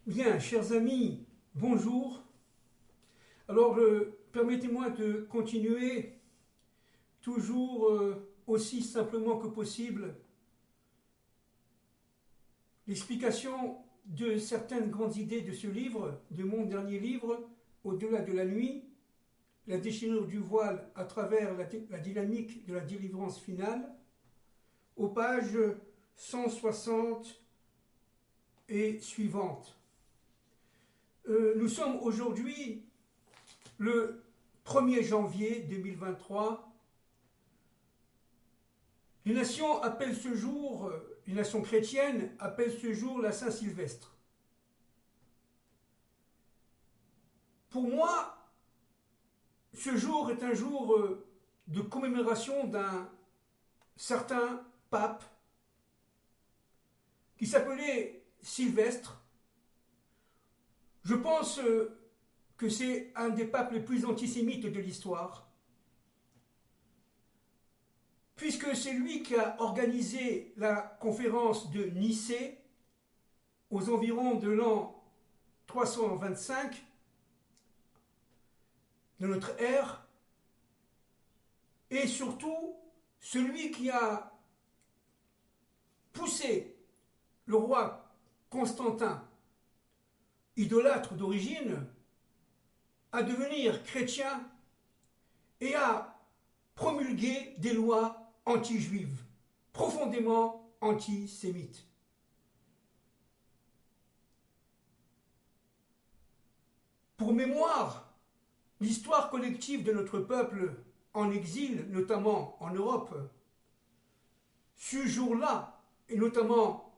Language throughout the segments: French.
Bien, chers amis, bonjour. Alors, permettez-moi de continuer toujours aussi simplement que possible l'explication de certaines grandes idées de ce livre, de mon dernier livre, Au-delà de la nuit, la déchirure du voile à travers la dynamique de la délivrance finale, aux pages 160 et suivantes. Nous sommes aujourd'hui le 1er janvier 2023. Les nations appellent ce jour, les nations chrétiennes appellent ce jour la Saint-Sylvestre. Pour moi, ce jour est un jour de commémoration d'un certain pape qui s'appelait Sylvestre. Je pense que c'est un des papes les plus antisémites de l'histoire, puisque c'est lui qui a organisé la conférence de Nicée aux environs de l'an 325 de notre ère, et surtout celui qui a poussé le roi Constantin, idolâtre d'origine, à devenir chrétien et à promulguer des lois anti-juives, profondément antisémites. Pour mémoire, l'histoire collective de notre peuple en exil, notamment en Europe, ce jour-là, et notamment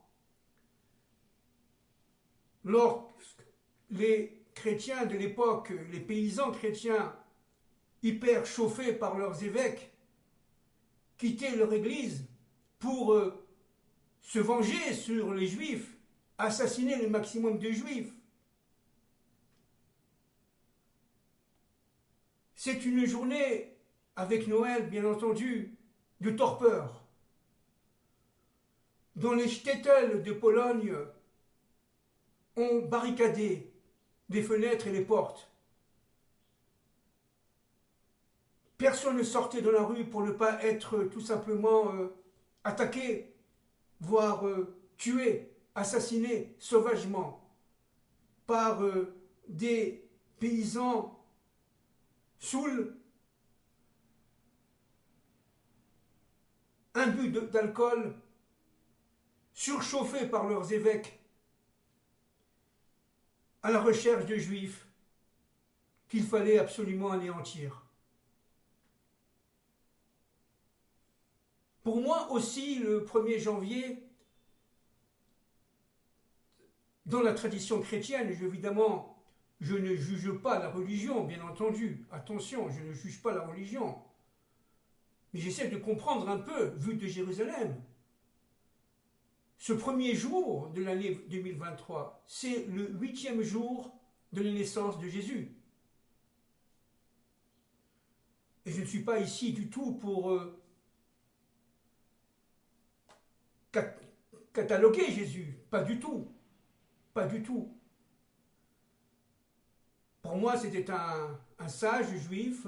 lorsque les chrétiens de l'époque, les paysans chrétiens hyper chauffés par leurs évêques, quittaient leur église pour se venger sur les juifs, assassiner le maximum de juifs. C'est une journée, avec Noël bien entendu, de torpeur. Dans les shtetls de Pologne, on barricadé les fenêtres et les portes. Personne ne sortait dans la rue pour ne pas être tout simplement attaqué, voire tué, assassiné sauvagement par des paysans saouls, imbus d'alcool, surchauffés par leurs évêques, à la recherche de juifs qu'il fallait absolument anéantir. Pour moi aussi, le 1er janvier, dans la tradition chrétienne, évidemment, je ne juge pas la religion, bien entendu. Attention, je ne juge pas la religion. Mais j'essaie de comprendre un peu, vu de Jérusalem. Ce premier jour de l'année 2023, c'est le 8e jour de la naissance de Jésus. Et je ne suis pas ici du tout pour cataloguer Jésus, pas du tout, pas du tout. Pour moi, c'était un sage juif,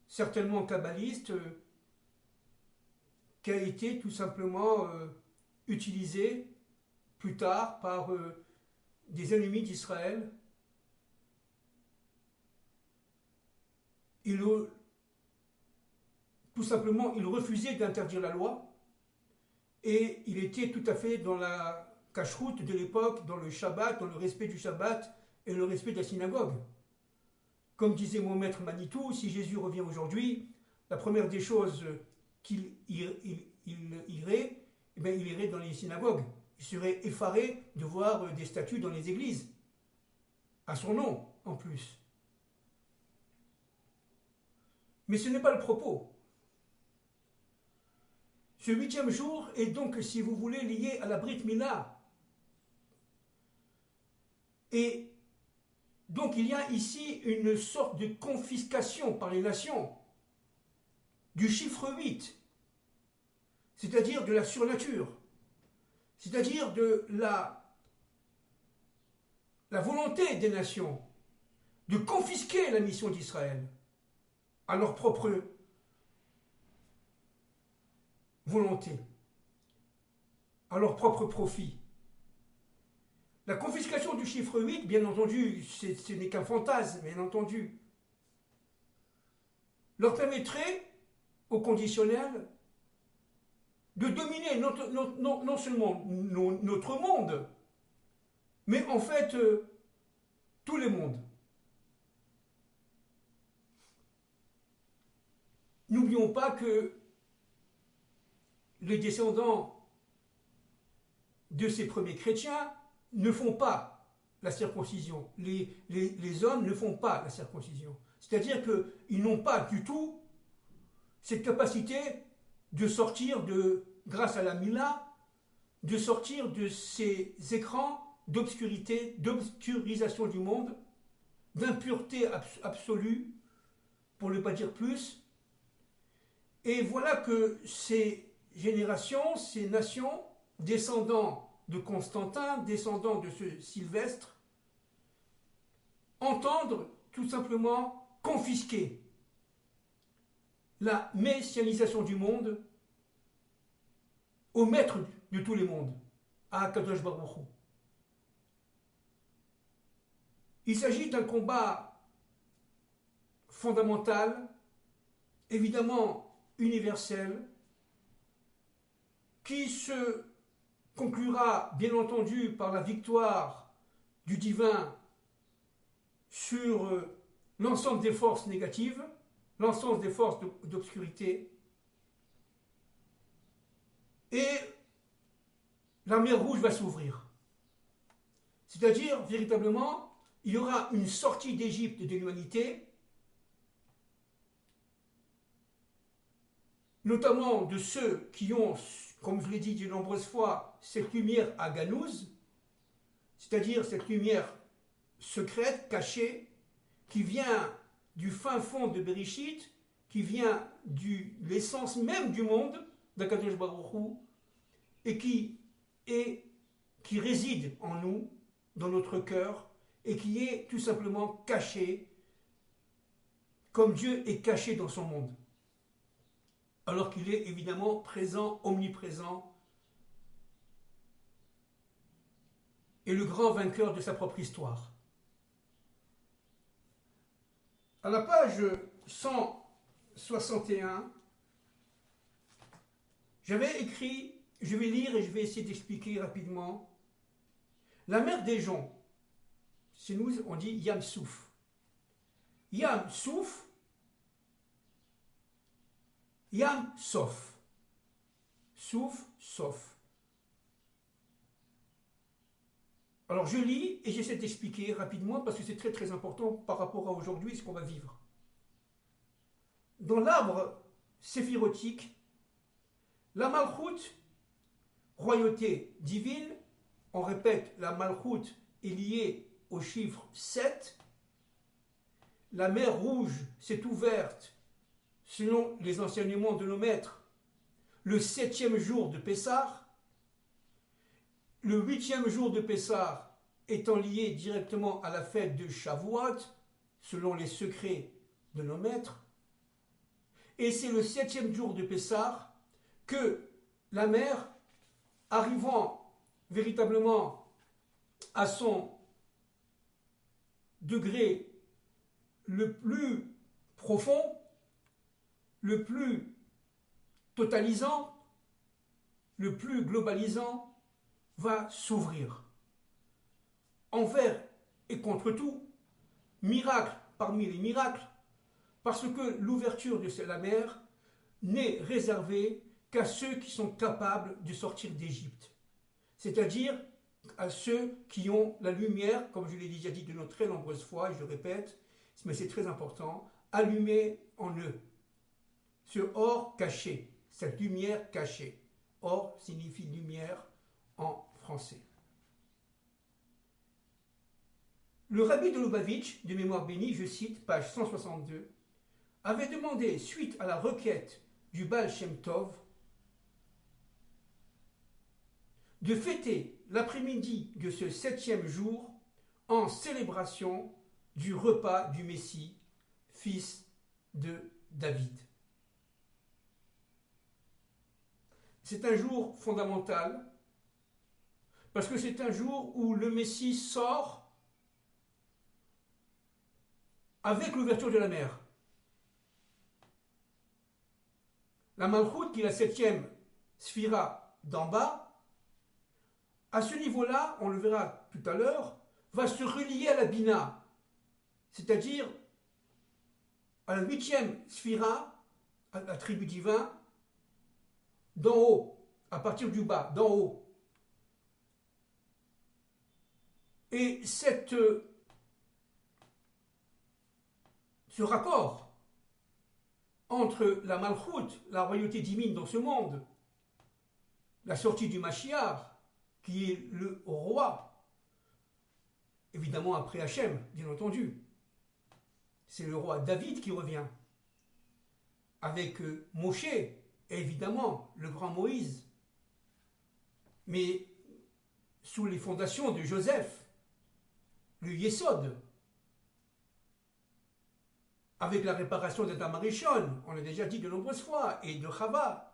certainement kabbaliste, qui a été tout simplement utilisé plus tard par des ennemis d'Israël. Tout simplement, il refusait d'interdire la loi et il était tout à fait dans la cacheroute de l'époque, dans le Shabbat, dans le respect du Shabbat et le respect de la synagogue. Comme disait mon maître Manitou, si Jésus revient aujourd'hui, la première des choses qu'il irait, eh bien, il irait dans les synagogues. Il serait effaré de voir des statues dans les églises, à son nom en plus. Mais ce n'est pas le propos. Ce 8e jour est donc, si vous voulez, lié à la Brit Mila. Et donc il y a ici une sorte de confiscation par les nations du chiffre 8, c'est-à-dire de la surnature, c'est-à-dire de la la volonté des nations de confisquer la mission d'Israël à leur propre volonté, à leur propre profit. La confiscation du chiffre 8, bien entendu, ce n'est qu'un fantasme, bien entendu, leur permettrait, au conditionnel, de dominer non seulement notre monde, mais en fait tous les mondes. N'oublions pas que les descendants de ces premiers chrétiens ne font pas la circoncision. Les hommes ne font pas la circoncision. C'est-à-dire qu'ils n'ont pas du tout cette capacité de sortir grâce à la Mila, de sortir de ces écrans d'obscurité, d'obscurisation du monde, d'impureté absolue, pour ne pas dire plus. Et voilà que ces générations, ces nations, descendants de Constantin, descendants de ce Sylvestre, entendent tout simplement confisquer la messianisation du monde au maître de tous les mondes, à Kadosh Baruch Hu. Il s'agit d'un combat fondamental, évidemment universel, qui se conclura bien entendu par la victoire du divin sur l'ensemble des forces négatives, l'ensemble des forces d'obscurité, et la mer Rouge va s'ouvrir. C'est-à-dire, véritablement, il y aura une sortie d'Égypte de l'humanité, notamment de ceux qui ont, comme je l'ai dit de nombreuses fois, cette lumière à Ganouz, c'est-à-dire cette lumière secrète, cachée, qui vient du fin fond de Bereshit, qui vient de l'essence même du monde, d'Akadosh Baruch Hu, et qui réside en nous, dans notre cœur, et qui est tout simplement caché, comme Dieu est caché dans son monde, alors qu'il est évidemment présent, omniprésent, et le grand vainqueur de sa propre histoire. À la page 161, j'avais écrit, je vais lire et je vais essayer d'expliquer rapidement, la mer des joncs. Chez nous, on dit Yam Souf. Yam Souf, Yam Sof. Souf, Sof. Alors je lis et j'essaie d'expliquer rapidement parce que c'est très très important par rapport à aujourd'hui, ce qu'on va vivre. Dans l'arbre séphirotique, la Malchoute, royauté divine, on répète, la Malchoute est liée au chiffre 7. La mer Rouge s'est ouverte, selon les enseignements de nos maîtres, le 7e jour de Pessah. Le 8e jour de Pessah étant lié directement à la fête de Shavuot, selon les secrets de nos maîtres. Et c'est le 7e jour de Pessah que la mer, arrivant véritablement à son degré le plus profond, le plus totalisant, le plus globalisant, va s'ouvrir. Envers et contre tout, miracle parmi les miracles, parce que l'ouverture de la mer n'est réservée qu'à ceux qui sont capables de sortir d'Égypte. C'est-à-dire à ceux qui ont la lumière, comme je l'ai déjà dit de très nombreuses fois, et je le répète, mais c'est très important, allumée en eux. Ce or caché, cette lumière cachée. Or signifie lumière en français. Le rabbi de Lubavitch, de mémoire bénie, je cite, page 162, avait demandé, suite à la requête du Baal Shem Tov, de fêter l'après-midi de ce 7e jour en célébration du repas du Messie, fils de David. C'est un jour fondamental parce que c'est un jour où le Messie sort avec l'ouverture de la mer. La Malchout, qui est la 7e sphira d'en bas, à ce niveau-là, on le verra tout à l'heure, va se relier à la Bina, c'est-à-dire à la 8e sphira, à la tribu divin, d'en haut, à partir du bas, d'en haut. Et ce raccord entre la Malchout, la royauté divine dans ce monde, la sortie du Mashiach, qui est le roi, évidemment après Hachem, bien entendu. C'est le roi David qui revient, avec Moshe, et évidemment le grand Moïse, mais sous les fondations de Joseph, le Yesod, avec la réparation d'Adam Arishon, on l'a déjà dit de nombreuses fois, et de Chava.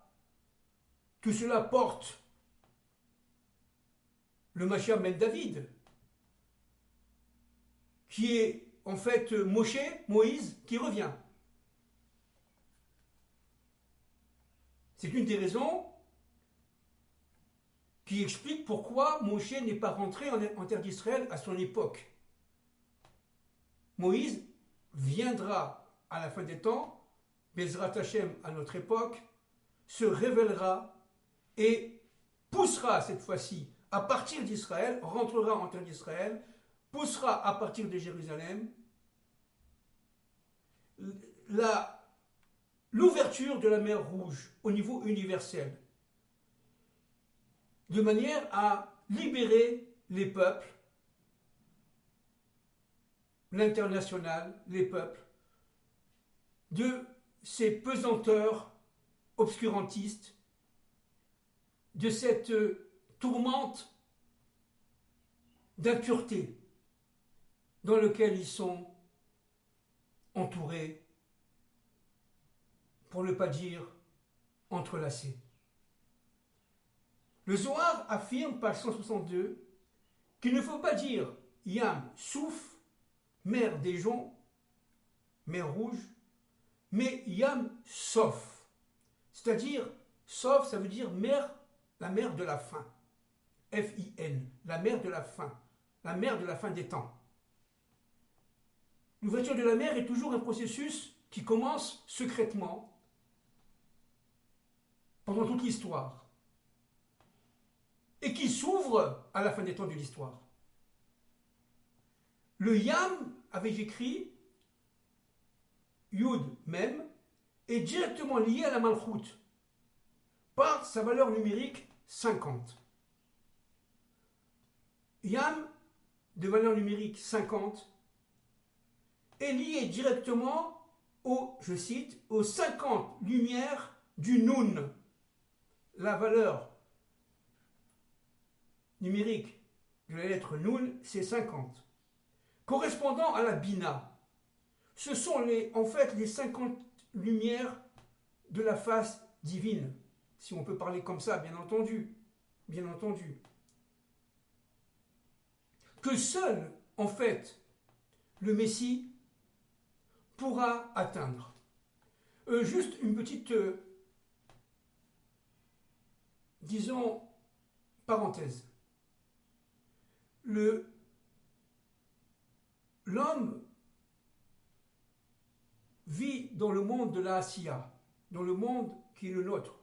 Tout cela porte le Mashiach ben David, qui est en fait Moshe, Moïse, qui revient. C'est une des raisons qui explique pourquoi Moshe n'est pas rentré en terre d'Israël à son époque. Moïse viendra à la fin des temps, Bezrat Hashem à notre époque, se révélera et poussera cette fois-ci à partir d'Israël, rentrera en terre d'Israël, poussera à partir de Jérusalem l'ouverture de la mer Rouge au niveau universel, de manière à libérer les peuples, l'international, les peuples, de ces pesanteurs obscurantistes, de cette tourmente d'impureté dans laquelle ils sont entourés, pour ne pas dire entrelacés. Le Zohar affirme, page 162, qu'il ne faut pas dire Yam Souf, mer des joncs, mer rouge, mais Yam Sof, c'est-à-dire Sof, ça veut dire mer, la mer de la fin, F-I-N, la mer de la fin des temps. L'ouverture de la mer est toujours un processus qui commence secrètement pendant toute l'histoire et qui s'ouvre à la fin des temps de l'histoire. Le Yam, avais-je écrit, Yud même, est directement lié à la Malchout par sa valeur numérique 50. Yam, de valeur numérique 50, est lié directement je cite, aux 50 lumières du Nun. La valeur numérique de la lettre Nun, c'est 50. Correspondant à la Bina, ce sont en fait les 50 lumières de la face divine, si on peut parler comme ça, bien entendu. Bien entendu. Que seul, en fait, le Messie pourra atteindre. Juste une petite, disons, parenthèse. L'homme vit dans le monde de la Asiya, dans le monde qui est le nôtre.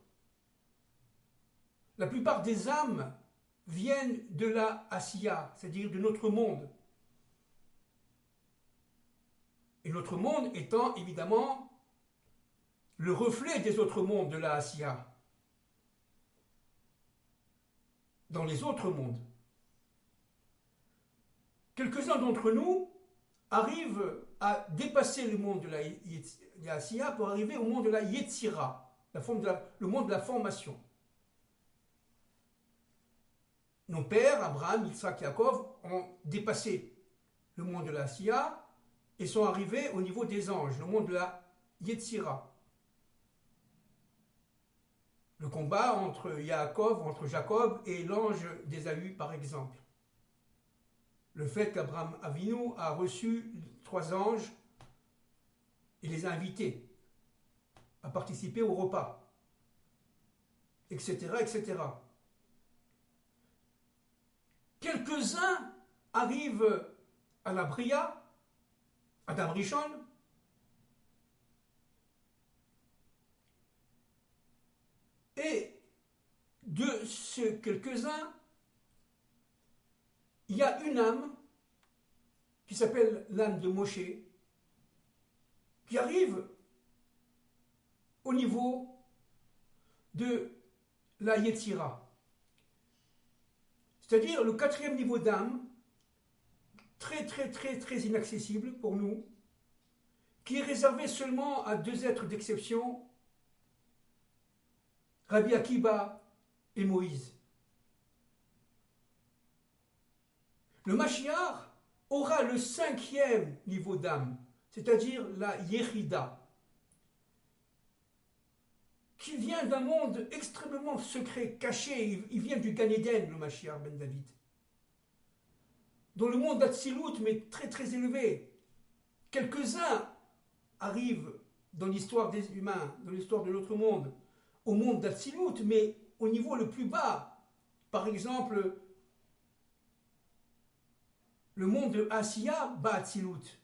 La plupart des âmes viennent de la Asiya, c'est-à-dire de notre monde. Et notre monde étant évidemment le reflet des autres mondes de la Asiya. Dans les autres mondes. Quelques-uns d'entre nous arrivent à dépasser le monde de la Asiya pour arriver au monde de la Yetzira, le monde de la formation. Nos pères, Abraham, Yitzhak, Yaakov, ont dépassé le monde de la Sia, et sont arrivés au niveau des anges, le monde de la Yetzira. Le combat entre Jacob et l'ange d'Ésaü, par exemple. Le fait qu'Abraham Avinu a reçu 3 anges et les a invités à participer au repas, etc., etc. Quelques-uns arrivent à la Bria, Adam Rishon, et de ces quelques-uns, il y a une âme qui s'appelle l'âme de Moshe, qui arrive au niveau de la Yetzira. C'est-à-dire le 4e niveau d'âme, très très très très inaccessible pour nous, qui est réservé seulement à 2 êtres d'exception, Rabbi Akiba et Moïse. Le Mashiach aura le 5e niveau d'âme, c'est-à-dire la Yechida, qui vient d'un monde extrêmement secret, caché. Il vient du Gan Eden, le Mashiach ben David. Dans le monde d'Atsilut, mais très très élevé. Quelques-uns arrivent dans l'histoire des humains, dans l'histoire de notre monde, au monde d'Atsilut, mais au niveau le plus bas. Par exemple, le monde de Asiya bat Atsilut.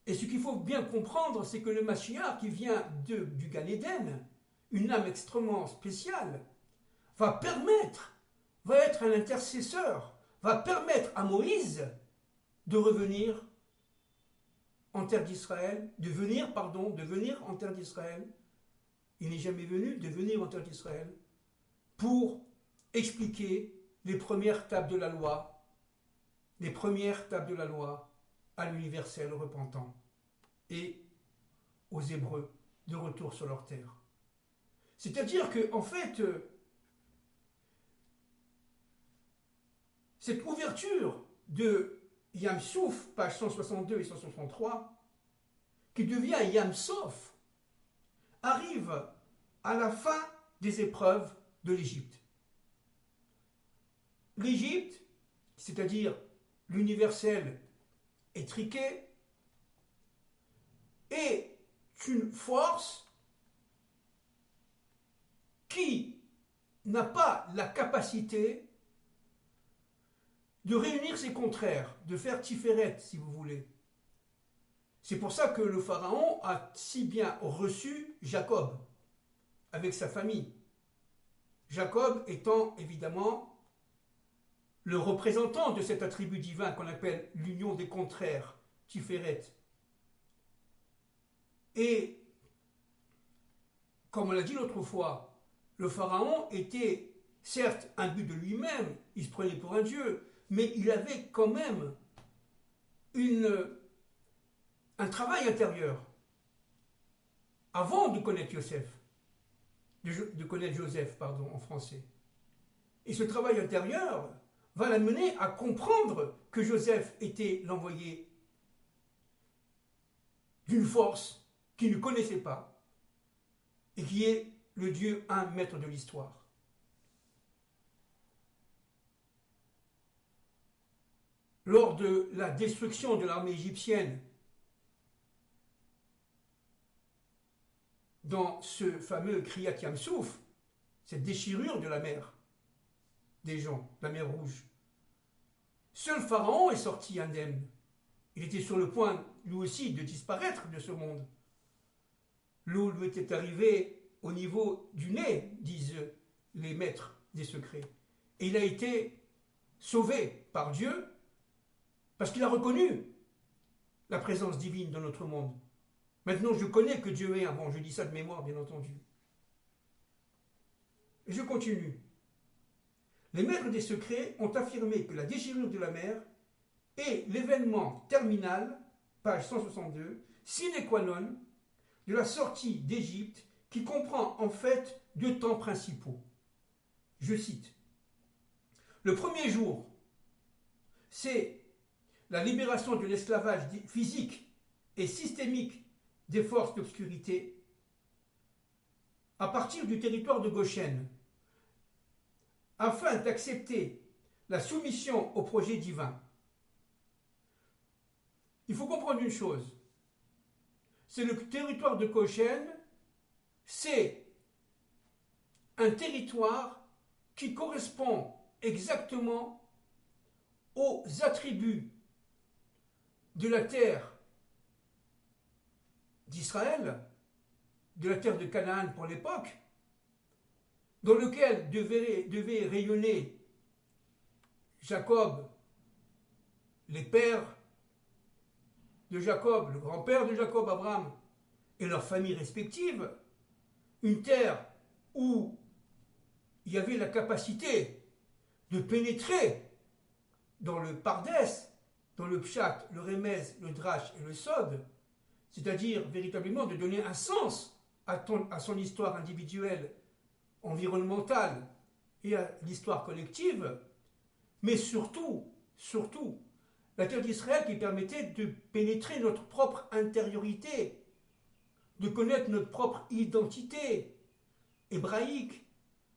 Et ce qu'il faut bien comprendre, c'est que le Mashiach qui vient du Gan Eden, une âme extrêmement spéciale, va être un intercesseur, va permettre à Moïse de revenir en terre d'Israël, de venir en terre d'Israël. Il n'est jamais venu de venir en terre d'Israël pour expliquer les premières tables de la loi, à l'universel repentant et aux Hébreux de retour sur leur terre. C'est-à-dire que, en fait, cette ouverture de Yam Souf, page 162 et 163, qui devient Yam Sof, arrive à la fin des épreuves de l'Égypte. L'Égypte, c'est-à-dire l'universel étriqué, est une force qui n'a pas la capacité de réunir ses contraires, de faire Tiferet, si vous voulez. C'est pour ça que le pharaon a si bien reçu Jacob, avec sa famille. Jacob étant évidemment le représentant de cet attribut divin qu'on appelle l'union des contraires, Tiferet. Et, comme on l'a dit l'autre fois, le pharaon était certes un but de lui-même, il se prenait pour un dieu, mais il avait quand même un travail intérieur avant de connaître Joseph en français. Et ce travail intérieur va l'amener à comprendre que Joseph était l'envoyé d'une force qu'il ne connaissait pas et qui est le Dieu un maître de l'histoire. Lors de la destruction de l'armée égyptienne dans ce fameux Kriyat Yam Souf, cette déchirure de la mer des gens, la mer Rouge, seul Pharaon est sorti indemne. Il était sur le point, lui aussi, de disparaître de ce monde. L'eau lui était arrivée au niveau du nez, disent les maîtres des secrets. Et il a été sauvé par Dieu parce qu'il a reconnu la présence divine dans notre monde. Maintenant, je connais que Dieu est un. Bon, je dis ça de mémoire, bien entendu. Et je continue. Les maîtres des secrets ont affirmé que la déchirure de la mer est l'événement terminal, page 162, sine qua non, de la sortie d'Égypte qui comprend en fait 2 temps principaux. Je cite. Le premier jour c'est la libération de l'esclavage physique et systémique des forces d'obscurité à partir du territoire de Goshen, afin d'accepter la soumission au projet divin. Il faut comprendre une chose, c'est le territoire de Goshen, c'est un territoire qui correspond exactement aux attributs de la terre d'Israël, de la terre de Canaan pour l'époque, dans lequel devait rayonner Jacob, les pères de Jacob, le grand-père de Jacob, Abraham, et leurs familles respectives, une terre où il y avait la capacité de pénétrer dans le Pardès, dans le Pshat, le Remez, le Drash et le Sod, c'est-à-dire véritablement de donner un sens à son histoire individuelle, environnementale et à l'histoire collective, mais surtout, la terre d'Israël qui permettait de pénétrer notre propre intériorité, de connaître notre propre identité hébraïque,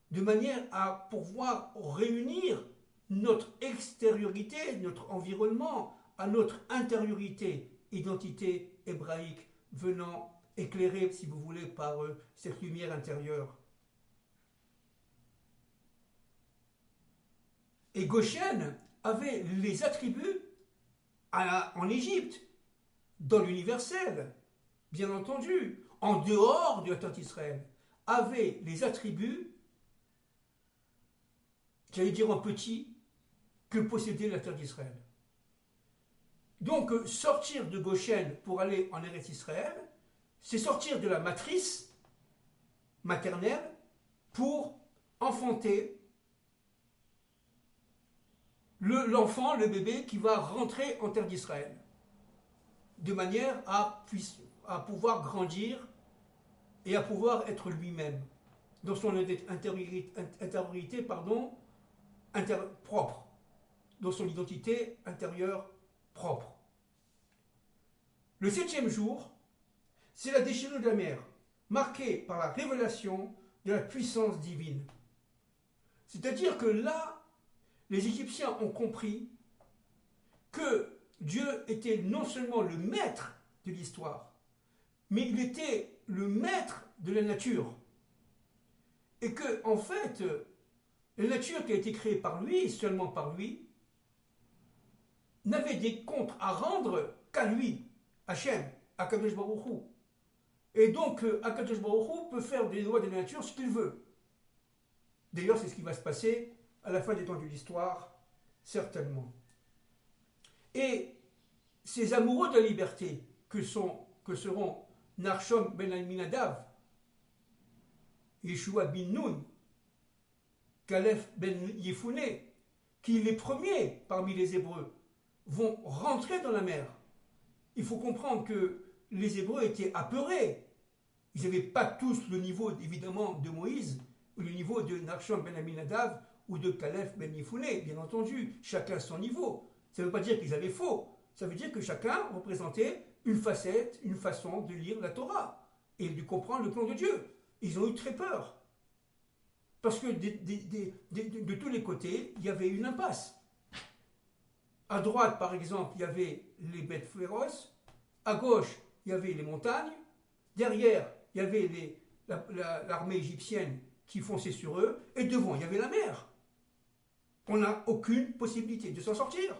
de manière à pouvoir réunir notre extériorité, notre environnement, à notre intériorité, identité hébraïque, venant éclairer, si vous voulez, par cette lumière intérieure. Et Goshen avait les attributs en Égypte, dans l'universel, bien entendu, en dehors de la terre d'Israël, avait les attributs, j'allais dire en petit, que possédait la terre d'Israël. Donc, sortir de Goshen pour aller en Eretz Israël, c'est sortir de la matrice maternelle pour enfanter l'enfant, le bébé qui va rentrer en terre d'Israël, de manière à pouvoir grandir et à pouvoir être lui-même, dans son intériorité propre, dans son identité intérieure propre. Le 7e jour, c'est la déchirure de la mer, marquée par la révélation de la puissance divine. C'est-à-dire que là, les Égyptiens ont compris que Dieu était non seulement le maître de l'histoire, mais il était le maître de la nature. Et que, en fait, la nature qui a été créée par lui, seulement par lui, n'avait des comptes à rendre qu'à lui, Hachem, à Kadosh Baruch Hu. Et donc, Akadosh Baruch Hu peut faire des lois de la nature ce qu'il veut. D'ailleurs, c'est ce qui va se passer à la fin des temps de l'histoire, certainement. Et ces amoureux de la liberté que seront Nachshon ben Aminadav, Yeshua bin Nun, Caleb ben Yefouné, qui les premiers parmi les Hébreux vont rentrer dans la mer. Il faut comprendre que les Hébreux étaient apeurés. Ils n'avaient pas tous le niveau, évidemment, de Moïse, ou le niveau de Nachshon ben Aminadav, ou de Caleb ben Yefouné, bien entendu, chacun son niveau. Ça ne veut pas dire qu'ils avaient faux, ça veut dire que chacun représentait une facette, une façon de lire la Torah, et de comprendre le plan de Dieu. Ils ont eu très peur. Parce que de tous les côtés, il y avait une impasse. À droite, par exemple, il y avait les bêtes féroces. À gauche, il y avait les montagnes. Derrière, il y avait l'armée égyptienne qui fonçait sur eux. Et devant, il y avait la mer. On n'a aucune possibilité de s'en sortir.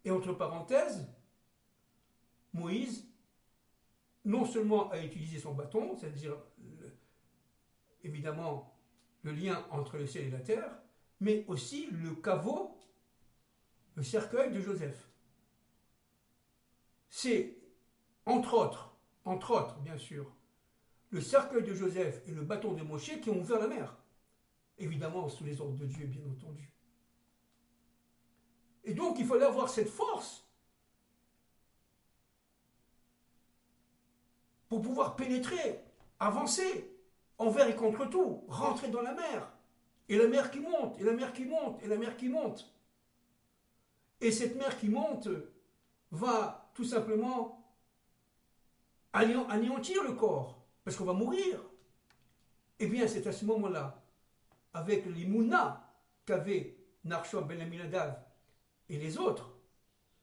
Et entre parenthèses, Moïse, non seulement a utilisé son bâton, c'est-à-dire évidemment le lien entre le ciel et la terre, mais aussi le caveau, le cercueil de Joseph. C'est, entre autres bien sûr, le cercueil de Joseph et le bâton de Moshe qui ont ouvert la mer. Évidemment sous les ordres de Dieu, bien entendu. Et donc il fallait avoir cette force pour pouvoir pénétrer, avancer, envers et contre tout, rentrer dans la mer. Et la mer qui monte, et la mer qui monte, et la mer qui monte. Et cette mer qui monte va tout simplement anéantir le corps, parce qu'on va mourir. Eh bien, c'est à ce moment-là, avec les mounas qu'avaient Narshon ben Aminadav et les autres,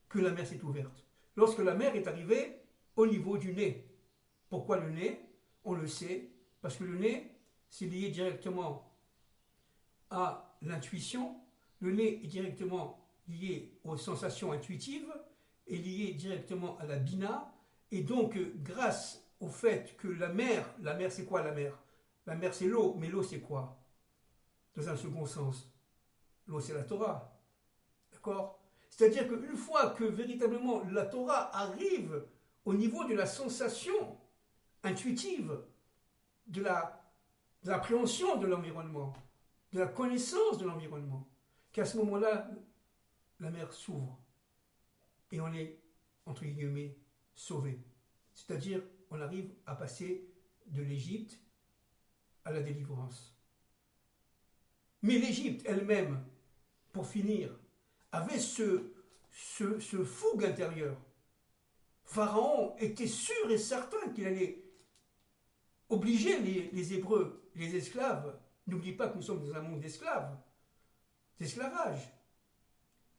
que la mer s'est ouverte. Lorsque la mer est arrivée au niveau du nez. Pourquoi le nez? On le sait, parce que le nez, c'est lié directement à l'intuition, le nez est directement lié aux sensations intuitives, est lié directement à la bina, et donc grâce au fait que la mer c'est quoi la mer? La mer c'est l'eau, mais l'eau c'est quoi? Dans un second sens, l'eau c'est la Torah, d'accord? C'est-à-dire qu'une fois que véritablement la Torah arrive au niveau de la sensation intuitive, de l'appréhension de l'environnement, de la connaissance de l'environnement, qu'à ce moment-là, la mer s'ouvre et on est, entre guillemets, sauvé. C'est-à-dire, on arrive à passer de l'Égypte à la délivrance. Mais l'Égypte elle-même, pour finir, avait ce fougue intérieur. Pharaon était sûr et certain qu'il allait obliger les Hébreux, les esclaves, n'oublie pas que nous sommes dans un monde d'esclaves, d'esclavage,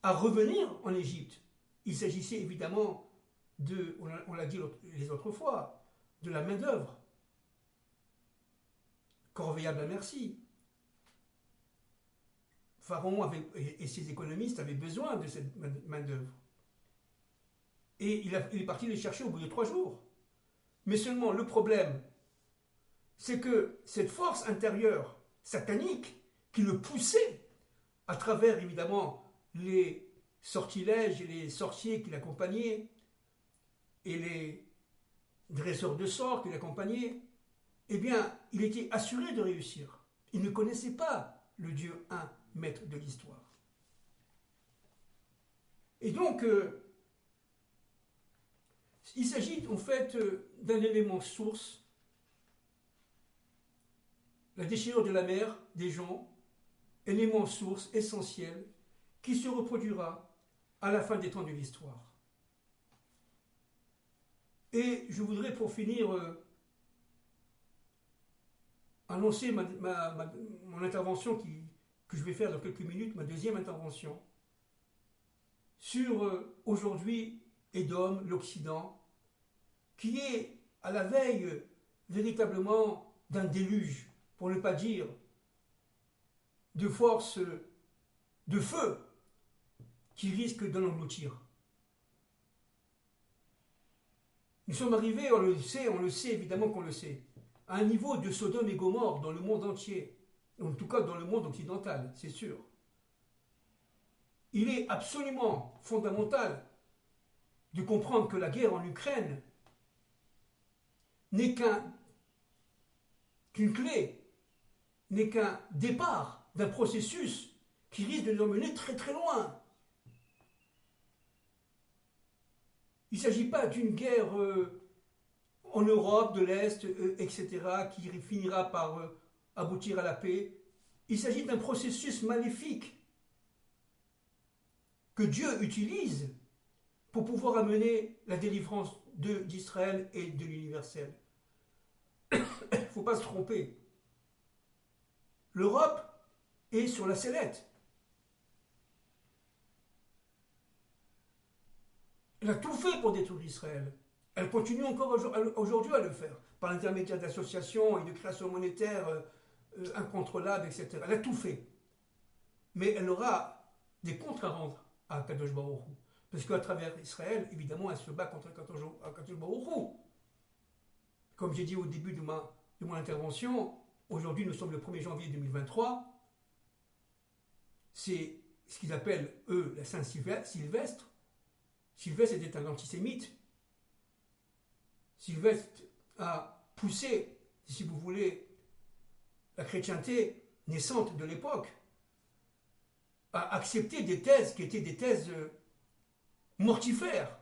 à revenir en Égypte. Il s'agissait évidemment de, on l'a dit les autres fois, de la main-d'œuvre, corvéable à merci. Pharaon et ses économistes avaient besoin de cette main-d'œuvre. Et il est parti les chercher au bout de 3 jours. Mais seulement le problème, c'est que cette force intérieure satanique qui le poussait à travers évidemment les sortilèges et les sorciers qui l'accompagnaient et les dresseurs de sorts qui l'accompagnaient, eh bien, il était assuré de réussir. Il ne connaissait pas le Dieu un, maître de l'histoire. Et donc, il s'agit en fait d'un élément source, la déchirure de la mer des gens, élément source essentiel qui se reproduira à la fin des temps de l'histoire. Et je voudrais pour finir annoncer mon intervention que je vais faire dans quelques minutes, ma deuxième intervention, sur aujourd'hui Édom, l'Occident, qui est à la veille véritablement d'un déluge, pour ne pas dire de force de feu qui risque de l'engloutir. Nous sommes arrivés, on le sait évidemment qu'on le sait, à un niveau de Sodome et Gomorrhe dans le monde entier, en tout cas dans le monde occidental, c'est sûr. Il est absolument fondamental de comprendre que la guerre en Ukraine n'est qu'une clé, n'est qu'un départ d'un processus qui risque de nous emmener très très loin. Il ne s'agit pas d'une guerre en Europe de l'Est, etc., qui finira par aboutir à la paix. Il s'agit d'un processus maléfique que Dieu utilise pour pouvoir amener la délivrance d'Israël et de l'universel. Il ne faut pas se tromper. L'Europe est sur la sellette. Elle a tout fait pour détruire Israël. Elle continue encore aujourd'hui à le faire, par l'intermédiaire d'associations et de créations monétaires incontrôlables, etc. Elle a tout fait. Mais elle aura des comptes à rendre à Kadosh Baruch Hu. Parce qu'à travers Israël, évidemment, elle se bat contre Kadosh Baruch Hu. Comme j'ai dit au début de mon intervention, aujourd'hui nous sommes le 1er janvier 2023. C'est ce qu'ils appellent, eux, la Saint-Sylvestre. Sylvestre était un antisémite. Sylvestre a poussé, si vous voulez, la chrétienté naissante de l'époque à accepter des thèses qui étaient des thèses mortifères.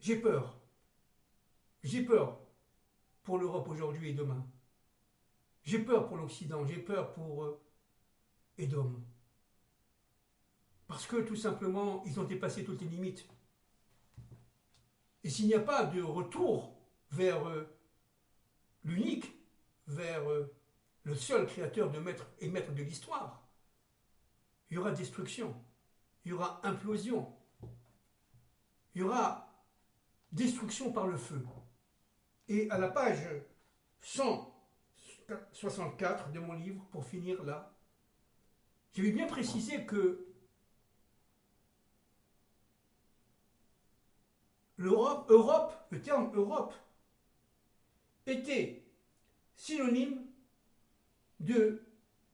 J'ai peur. J'ai peur pour l'Europe aujourd'hui et demain. J'ai peur pour l'Occident. J'ai peur pour et d'hommes. Parce que tout simplement, ils ont dépassé toutes les limites. Et s'il n'y a pas de retour vers l'unique, vers le seul créateur de maître et maître de l'histoire, il y aura destruction, il y aura implosion, il y aura destruction par le feu. Et à la page 164 de mon livre, pour finir là, je vais bien préciser que le terme Europe, était synonyme de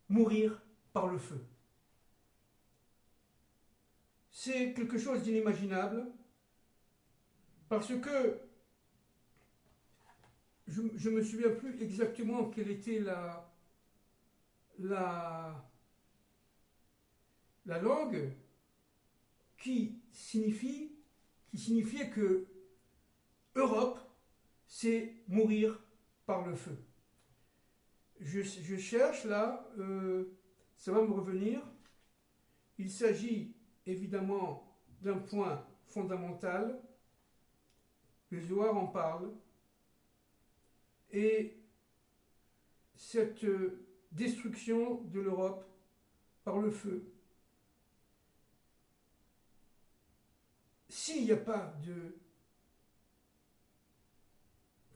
mourir par le feu. C'est quelque chose d'inimaginable parce que je ne me souviens plus exactement quelle était la langue qui signifiait que Europe, c'est mourir par le feu. Je cherche là, ça va me revenir. Il s'agit évidemment d'un point fondamental. Le Zohar en parle. Et cette destruction de l'Europe par le feu, s'il n'y a pas de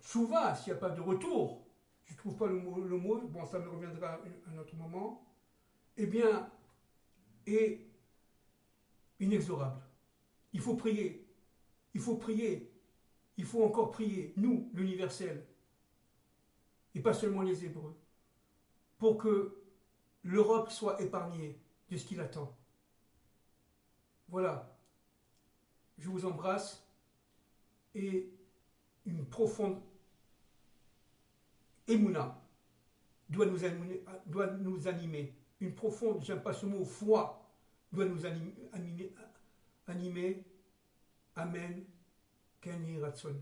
Chouva, s'il n'y a pas de retour, je ne trouve pas le mot, bon ça me reviendra à un autre moment, eh bien, est inexorable. Il faut prier, il faut prier, il faut encore prier, nous, l'universel, et pas seulement les Hébreux, pour que l'Europe soit épargnée de ce qu'il attend. Voilà, je vous embrasse et une profonde émouna doit nous animer. Une profonde, j'aime pas ce mot, foi, doit nous animer. Amen. Kenny Ratson.